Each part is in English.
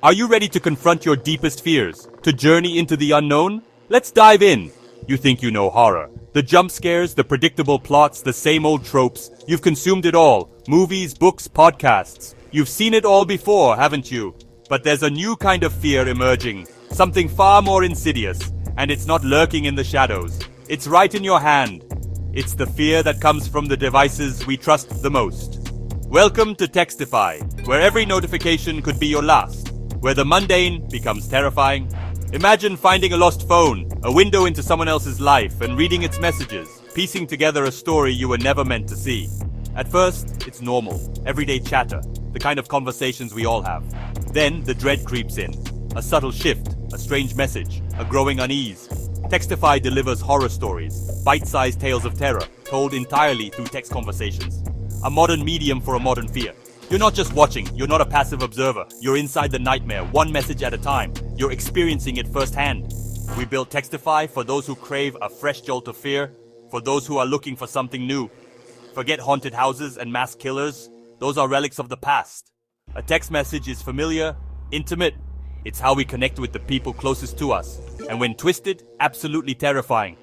Are you ready to confront your deepest fears? To journey into the unknown? Let's dive in. You think you know horror. The jump scares, the predictable plots, the same old tropes. You've consumed it all. Movies, books, podcasts. You've seen it all before, haven't you? But there's a new kind of fear emerging. Something far more insidious. And it's not lurking in the shadows. It's right in your hand. It's the fear that comes from the devices we trust the most. Welcome to Textify, where every notification could be your last. Where the mundane becomes terrifying. Imagine finding a lost phone, a window into someone else's life, and reading its messages, piecing together a story you were never meant to see. At first, it's normal, everyday chatter, the kind of conversations we all have. Then, the dread creeps in. A subtle shift, a strange message, a growing unease. Textify delivers horror stories, bite-sized tales of terror, told entirely through text conversations. A modern medium for a modern fear. You're not just watching, you're not a passive observer. You're inside the nightmare, one message at a time. You're experiencing it firsthand. We built Textify for those who crave a fresh jolt of fear, for those who are looking for something new. Forget haunted houses and mass killers. Those are relics of the past. A text message is familiar, intimate. It's how we connect with the people closest to us. And when twisted, absolutely terrifying.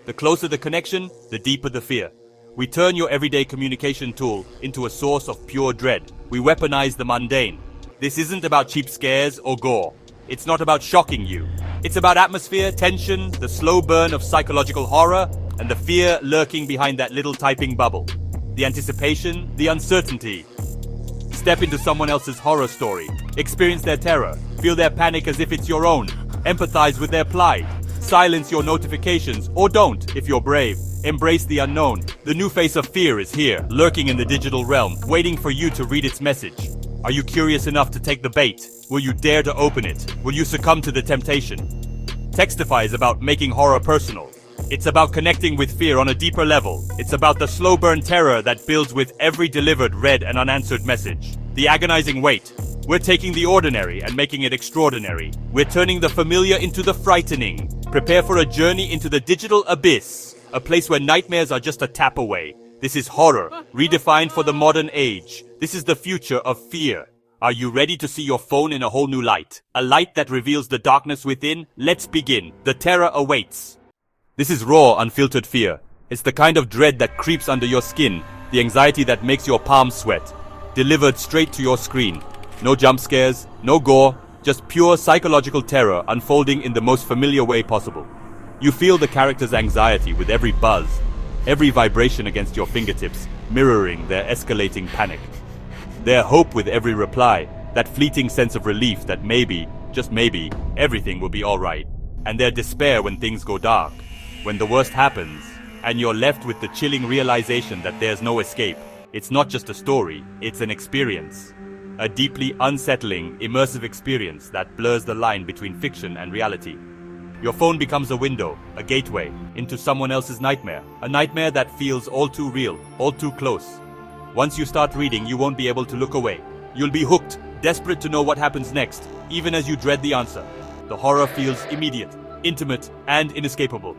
The closer the connection, the deeper the fear. We turn your everyday communication tool into a source of pure dread. We weaponize the mundane. This isn't about cheap scares or gore. It's not about shocking you. It's about atmosphere, tension, the slow burn of psychological horror, and the fear lurking behind that little typing bubble. The anticipation, the uncertainty. Step into someone else's horror story. Experience their terror. Feel their panic as if it's your own. Empathize with their plight. Silence your notifications, or don't if you're brave. Embrace the unknown. The new face of fear is here, lurking in the digital realm, waiting for you to read its message. Are you curious enough to take the bait? Will you dare to open it? Will you succumb to the temptation? Textify is about making horror personal. It's about connecting with fear on a deeper level. It's about the slow burn terror that builds with every delivered read and unanswered message. The agonizing wait. We're taking the ordinary and making it extraordinary. We're turning the familiar into the frightening. Prepare for a journey into the digital abyss. A place where nightmares are just a tap away. This is horror, redefined for the modern age. This is the future of fear. Are you ready to see your phone in a whole new light? A light that reveals the darkness within? Let's begin. The terror awaits. This is raw, unfiltered fear. It's the kind of dread that creeps under your skin, the anxiety that makes your palms sweat. Delivered straight to your screen. No jump scares, no gore, just pure psychological terror unfolding in the most familiar way possible. You feel the character's anxiety with every buzz, every vibration against your fingertips, mirroring their escalating panic. Their hope with every reply, that fleeting sense of relief that maybe, just maybe, everything will be alright. And their despair when things go dark, when the worst happens, and you're left with the chilling realization that there's no escape. It's not just a story, it's an experience. A deeply unsettling, immersive experience that blurs the line between fiction and reality. Your phone becomes a window, a gateway, into someone else's nightmare. A nightmare that feels all too real, all too close. Once you start reading, you won't be able to look away. You'll be hooked, desperate to know what happens next, even as you dread the answer. The horror feels immediate, intimate, and inescapable.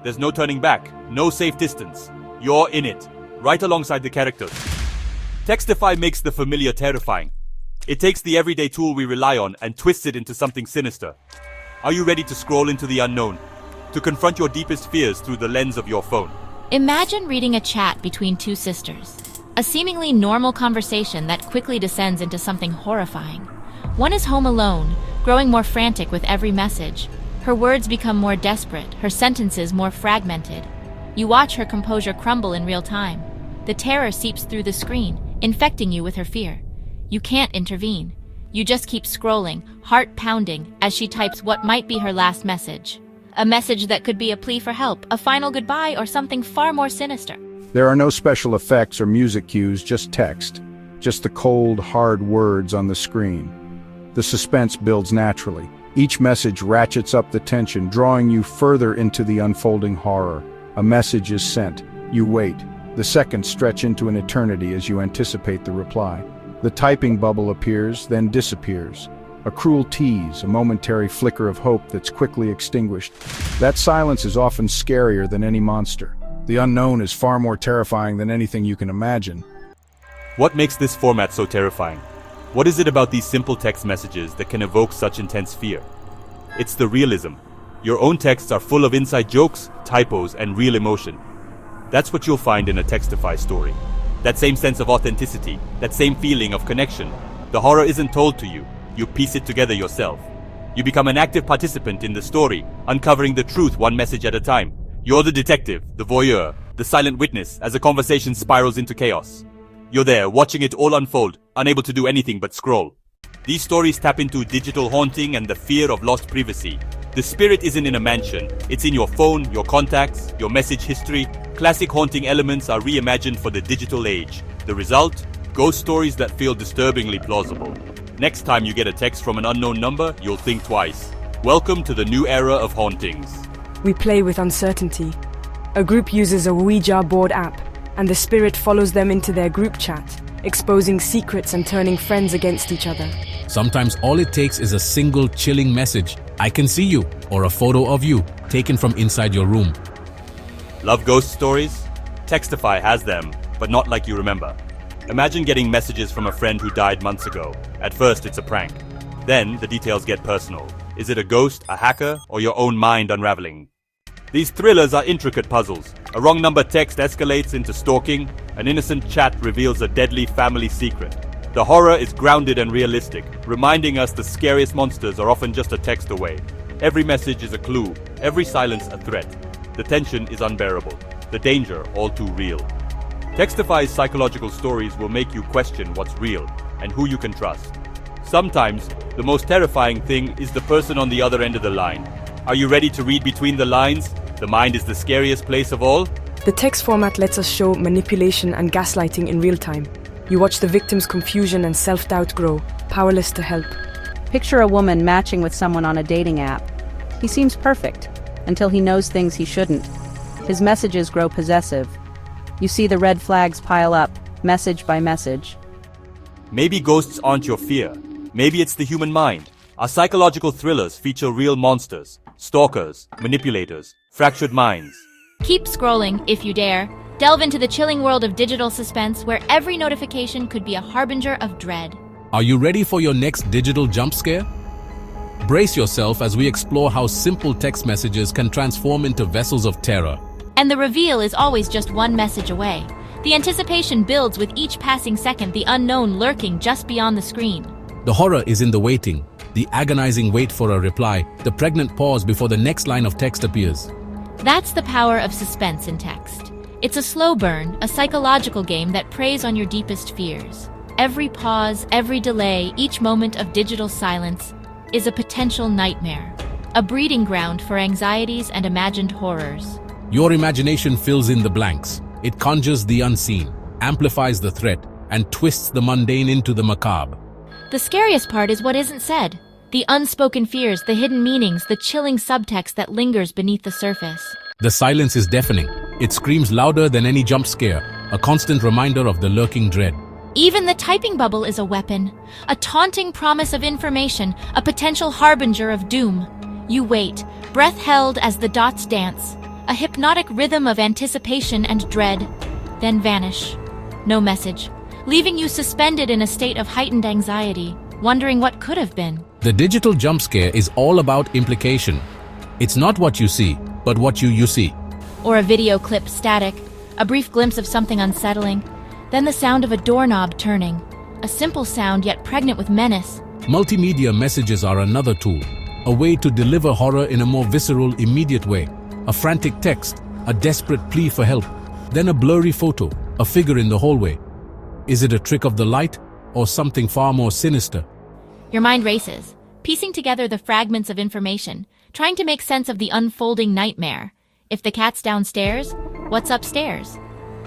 There's no turning back, no safe distance. You're in it, right alongside the characters. Textify makes the familiar terrifying. It takes the everyday tool we rely on and twists it into something sinister. Are you ready to scroll into the unknown? To confront your deepest fears through the lens of your phone? Imagine reading a chat between two sisters. A seemingly normal conversation that quickly descends into something horrifying. One is home alone, growing more frantic with every message. Her words become more desperate, her sentences more fragmented. You watch her composure crumble in real time. The terror seeps through the screen, infecting you with her fear. You can't intervene. You just keep scrolling, heart pounding, as she types what might be her last message. A message that could be a plea for help, a final goodbye, or something far more sinister. There are no special effects or music cues, just text. Just the cold, hard words on the screen. The suspense builds naturally. Each message ratchets up the tension, drawing you further into the unfolding horror. A message is sent. You wait. The seconds stretch into an eternity as you anticipate the reply. The typing bubble appears, then disappears. A cruel tease, a momentary flicker of hope that's quickly extinguished. That silence is often scarier than any monster. The unknown is far more terrifying than anything you can imagine. What makes this format so terrifying? What is it about these simple text messages that can evoke such intense fear? It's the realism. Your own texts are full of inside jokes, typos, and real emotion. That's what you'll find in a Textify story. That same sense of authenticity, that same feeling of connection. The horror isn't told to you. You piece it together yourself. You become an active participant in the story, uncovering the truth one message at a time. You're the detective, the voyeur, the silent witness as a conversation spirals into chaos. You're there, watching it all unfold, unable to do anything but scroll. These stories tap into digital haunting and the fear of lost privacy. The spirit isn't in a mansion, it's in your phone, your contacts, your message history. Classic haunting elements are reimagined for the digital age. The result? Ghost stories that feel disturbingly plausible. Next time you get a text from an unknown number, you'll think twice. Welcome to the new era of hauntings. We play with uncertainty. A group uses a Ouija board app, and the spirit follows them into their group chat, exposing secrets and turning friends against each other. Sometimes all it takes is a single chilling message, "I can see you," or a photo of you, taken from inside your room. Love ghost stories? Textify has them, but not like you remember. Imagine getting messages from a friend who died months ago. At first, it's a prank. Then, the details get personal. Is it a ghost, a hacker, or your own mind unraveling? These thrillers are intricate puzzles. A wrong number text escalates into stalking. An innocent chat reveals a deadly family secret. The horror is grounded and realistic, reminding us the scariest monsters are often just a text away. Every message is a clue, every silence a threat. The tension is unbearable, the danger all too real. Textify's psychological stories will make you question what's real and who you can trust. Sometimes, the most terrifying thing is the person on the other end of the line. Are you ready to read between the lines? The mind is the scariest place of all. The text format lets us show manipulation and gaslighting in real time. You watch the victim's confusion and self-doubt grow, powerless to help. Picture a woman matching with someone on a dating app. He seems perfect, until he knows things he shouldn't. His messages grow possessive. You see the red flags pile up, message by message. Maybe ghosts aren't your fear. Maybe it's the human mind. Our psychological thrillers feature real monsters, stalkers, manipulators, fractured minds. Keep scrolling, if you dare. Delve into the chilling world of digital suspense where every notification could be a harbinger of dread. Are you ready for your next digital jump scare? Brace yourself as we explore how simple text messages can transform into vessels of terror. And the reveal is always just one message away. The anticipation builds with each passing second, the unknown lurking just beyond the screen. The horror is in the waiting, the agonizing wait for a reply, the pregnant pause before the next line of text appears. That's the power of suspense in text. It's a slow burn, a psychological game that preys on your deepest fears. Every pause, every delay, each moment of digital silence is a potential nightmare, a breeding ground for anxieties and imagined horrors. Your imagination fills in the blanks. It conjures the unseen, amplifies the threat, and twists the mundane into the macabre. The scariest part is what isn't said. The unspoken fears, the hidden meanings, the chilling subtext that lingers beneath the surface. The silence is deafening. It screams louder than any jump scare, a constant reminder of the lurking dread. Even the typing bubble is a weapon, a taunting promise of information, a potential harbinger of doom. You wait, breath held as the dots dance, a hypnotic rhythm of anticipation and dread, then vanish. No message, leaving you suspended in a state of heightened anxiety, wondering what could have been. The digital jump scare is all about implication. It's not what you see, but what you see. Or a video clip static, a brief glimpse of something unsettling, then the sound of a doorknob turning, a simple sound yet pregnant with menace. Multimedia messages are another tool, a way to deliver horror in a more visceral, immediate way. A frantic text, a desperate plea for help, then a blurry photo, a figure in the hallway. Is it a trick of the light, or something far more sinister? Your mind races, piecing together the fragments of information, trying to make sense of the unfolding nightmare. If the cat's downstairs, what's upstairs?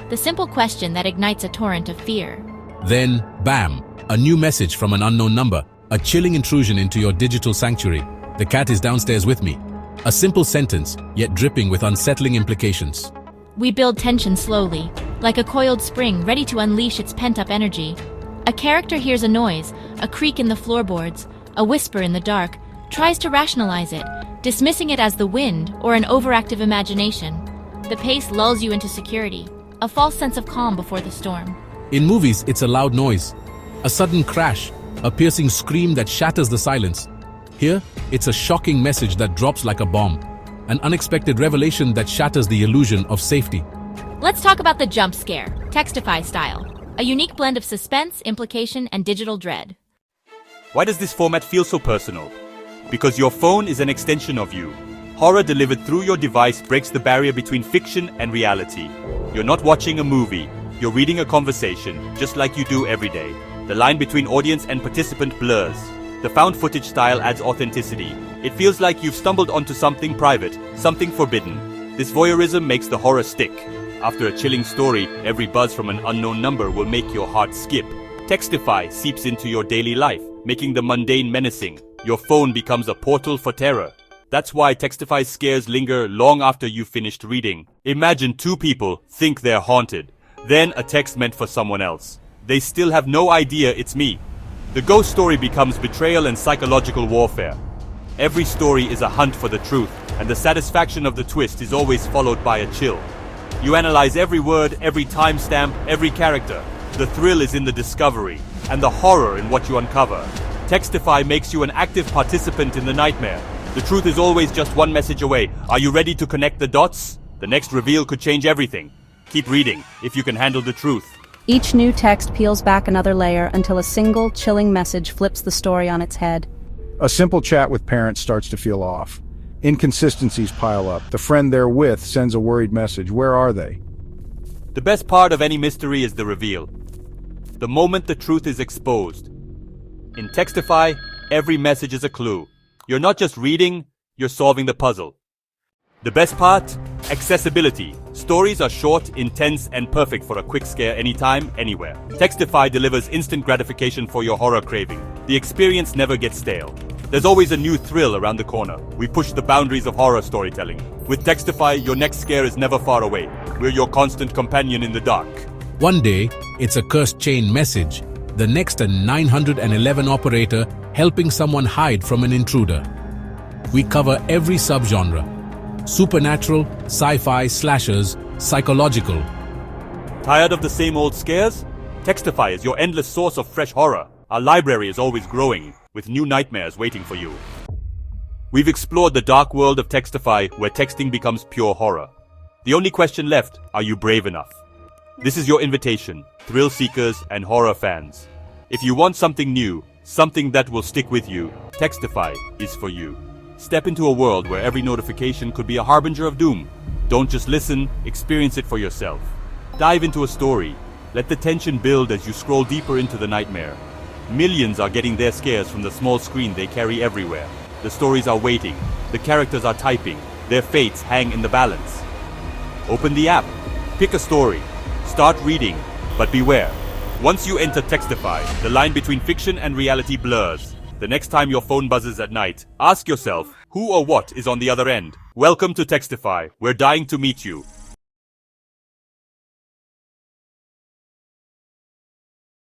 The simple question that ignites a torrent of fear. Then, bam, a new message from an unknown number, a chilling intrusion into your digital sanctuary. The cat is downstairs with me. A simple sentence, yet dripping with unsettling implications. We build tension slowly, like a coiled spring ready to unleash its pent-up energy. A character hears a noise, a creak in the floorboards, a whisper in the dark, tries to rationalize it, dismissing it as the wind or an overactive imagination. The pace lulls you into security, a false sense of calm before the storm. In movies, it's a loud noise, a sudden crash, a piercing scream that shatters the silence. Here, it's a shocking message that drops like a bomb, an unexpected revelation that shatters the illusion of safety. Let's talk about the jump scare, Textify style. A unique blend of suspense, implication, and digital dread. Why does this format feel so personal? Because your phone is an extension of you. Horror delivered through your device breaks the barrier between fiction and reality. You're not watching a movie, you're reading a conversation, just like you do every day. The line between audience and participant blurs. The found footage style adds authenticity. It feels like you've stumbled onto something private, something forbidden. This voyeurism makes the horror stick. After a chilling story, every buzz from an unknown number will make your heart skip. Textify seeps into your daily life, making the mundane menacing. Your phone becomes a portal for terror. That's why Textify scares linger long after you've finished reading. Imagine two people think they're haunted, then a text meant for someone else. They still have no idea it's me. The ghost story becomes betrayal and psychological warfare. Every story is a hunt for the truth, and the satisfaction of the twist is always followed by a chill. You analyze every word, every timestamp, every character. The thrill is in the discovery, and the horror in what you uncover. Textify makes you an active participant in the nightmare. The truth is always just one message away. Are you ready to connect the dots? The next reveal could change everything. Keep reading, if you can handle the truth. Each new text peels back another layer until a single, chilling message flips the story on its head. A simple chat with parents starts to feel off. Inconsistencies pile up. The friend they're with sends a worried message. Where are they? The best part of any mystery is the reveal. The moment the truth is exposed. In Textify, every message is a clue. You're not just reading, you're solving the puzzle. The best part? Accessibility. Stories are short, intense, and perfect for a quick scare anytime, anywhere. Textify delivers instant gratification for your horror craving. The experience never gets stale. There's always a new thrill around the corner. We push the boundaries of horror storytelling. With Textify, your next scare is never far away. We're your constant companion in the dark. One day, it's a cursed chain message. The next, a 911 operator helping someone hide from an intruder. We cover every subgenre. Supernatural, sci-fi, slashers, psychological. Tired of the same old scares? Textify is your endless source of fresh horror. Our library is always growing, with new nightmares waiting for you. We've explored the dark world of Textify, where texting becomes pure horror. The only question left, are you brave enough? This is your invitation, thrill seekers and horror fans. If you want something new, something that will stick with you, Textify is for you. Step into a world where every notification could be a harbinger of doom. Don't just listen, experience it for yourself. Dive into a story. Let the tension build as you scroll deeper into the nightmare. Millions are getting their scares from the small screen they carry everywhere. The stories are waiting. The characters are typing. Their fates hang in the balance. Open the app. Pick a story. Start reading. But beware. Once you enter Textify, the line between fiction and reality blurs. The next time your phone buzzes at night, ask yourself, who or what is on the other end? Welcome to Textify. We're dying to meet you.